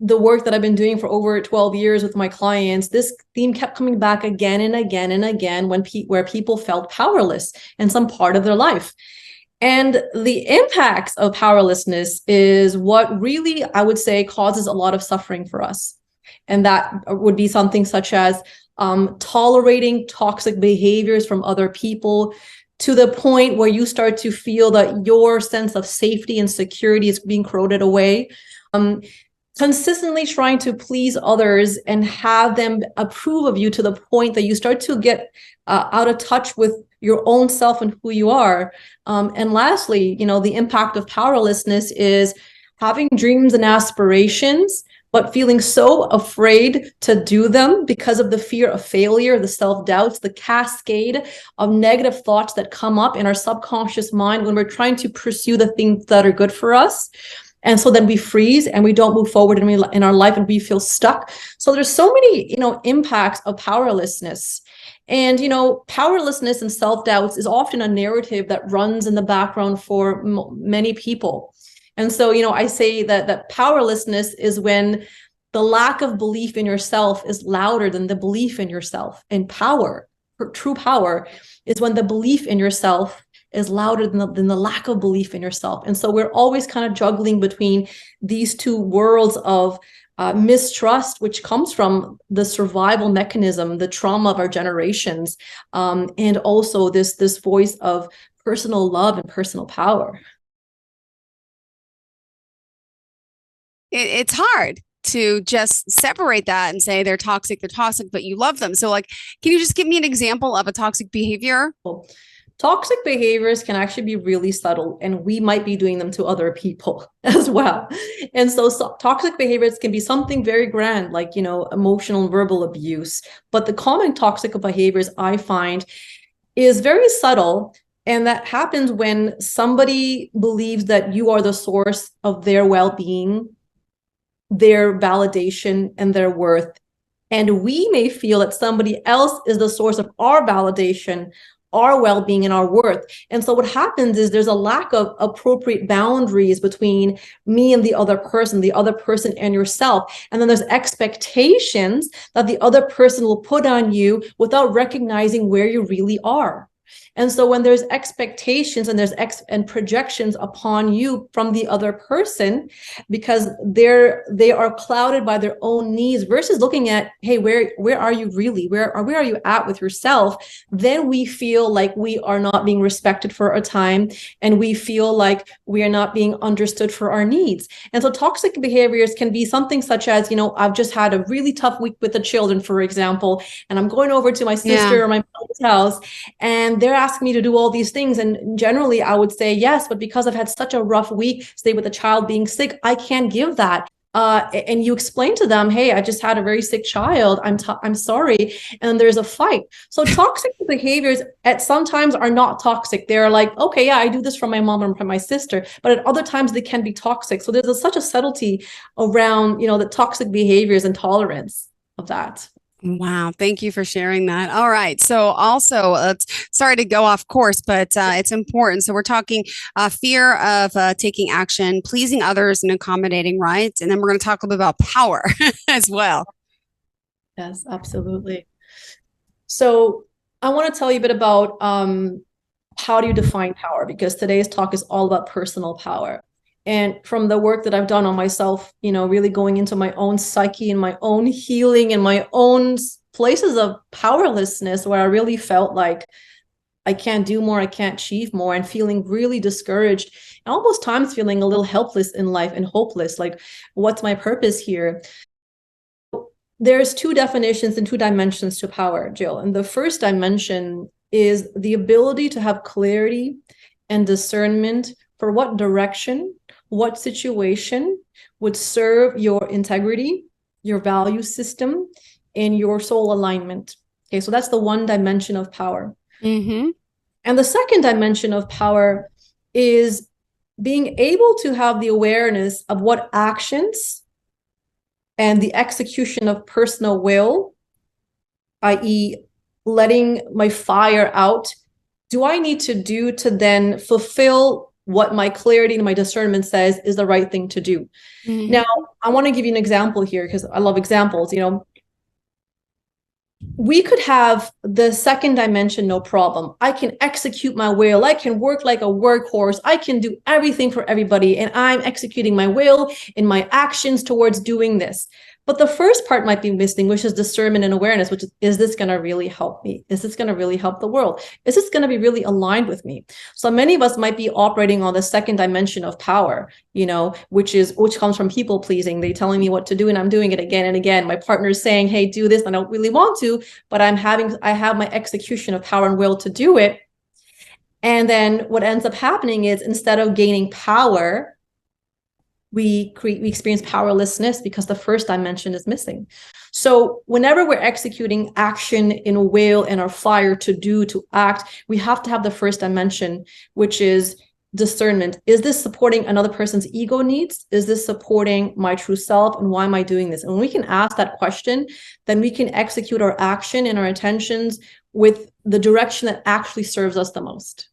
the work that I've been doing for over 12 years with my clients, this theme kept coming back again and again and again where people felt powerless in some part of their life. And the impacts of powerlessness is what really, I would say, causes a lot of suffering for us. And that would be something such as tolerating toxic behaviors from other people, to the point where you start to feel that your sense of safety and security is being corroded away. Consistently trying to please others and have them approve of you to the point that you start to get out of touch with your own self and who you are. And lastly, the impact of powerlessness is having dreams and aspirations, but feeling so afraid to do them because of the fear of failure, the self-doubts, the cascade of negative thoughts that come up in our subconscious mind when we're trying to pursue the things that are good for us. And so then we freeze and we don't move forward in our life, and we feel stuck. So there's so many, impacts of powerlessness. And, powerlessness and self-doubts is often a narrative that runs in the background for many people. And so, I say that powerlessness is when the lack of belief in yourself is louder than the belief in yourself. And power, true power, is when the belief in yourself is louder than the lack of belief in yourself. And so we're always kind of juggling between these two worlds of mistrust, which comes from the survival mechanism, the trauma of our generations, and also this voice of personal love and personal power. It's hard to just separate that and say they're toxic, but you love them. So, can you just give me an example of a toxic behavior? Toxic behaviors can actually be really subtle, and we might be doing them to other people as well. And so toxic behaviors can be something very grand, like, emotional and verbal abuse. But the common toxic behaviors I find is very subtle. And that happens when somebody believes that you are the source of their well-being, their validation, and their worth. And we may feel that somebody else is the source of our validation, our well-being, and our worth. And so what happens is there's a lack of appropriate boundaries between me and the other person and yourself. And then there's expectations that the other person will put on you without recognizing where you really are. And so when there's expectations and there's projections upon you from the other person, because they are clouded by their own needs versus looking at, hey, where are you really? Where are you at with yourself? Then we feel like we are not being respected for our time, and we feel like we are not being understood for our needs. And so toxic behaviors can be something such as, I've just had a really tough week with the children, for example, and I'm going over to my sister or my mother's house, and they're asking me to do all these things. And generally I would say yes, but because I've had such a rough week, say with the child being sick, I can't give that. And you explain to them, hey, I just had a very sick child. I'm sorry. And there's a fight. So toxic behaviors at sometimes are not toxic. They're like, okay, yeah, I do this from my mom and from my sister, but at other times they can be toxic. So there's such a subtlety around, the toxic behaviors and tolerance of that. Wow. Thank you for sharing that. All right. So also, sorry to go off course, but it's important. So we're talking fear of taking action, pleasing others, and accommodating, right? And then we're going to talk a little bit about power as well. Yes, absolutely. So I want to tell you a bit about how do you define power, because today's talk is all about personal power. And from the work that I've done on myself, really going into my own psyche and my own healing and my own places of powerlessness, where I really felt like I can't do more, I can't achieve more, and feeling really discouraged, and almost times feeling a little helpless in life and hopeless, like, what's my purpose here? There's two definitions and two dimensions to power, Jill. And the first dimension is the ability to have clarity and discernment for what direction, what situation would serve your integrity, your value system, and your soul alignment. Okay, so that's the one dimension of power. Mm-hmm. And the second dimension of power is being able to have the awareness of what actions and the execution of personal will, i.e., letting my fire out, do I need to do to then fulfill what my clarity and my discernment says is the right thing to do. Mm-hmm. Now, I want to give you an example here because I love examples. We could have the second dimension, no problem. I can execute my will. I can work like a workhorse. I can do everything for everybody. And I'm executing my will in my actions towards doing this. But the first part might be missing, which is discernment and awareness, which is this going to really help me? Is this going to really help the world? Is this going to be really aligned with me? So many of us might be operating on the second dimension of power, which comes from people pleasing. They telling me what to do and I'm doing it again and again. My partner's saying, hey, do this. I don't really want to, but I have my execution of power and will to do it. And then what ends up happening is instead of gaining power, we experience powerlessness because the first dimension is missing. So whenever we're executing action in a will and our fire to act, we have to have the first dimension, which is discernment. Is this supporting another person's ego needs? Is this supporting my true self? And why am I doing this? And when we can ask that question, then we can execute our action and our intentions with the direction that actually serves us the most.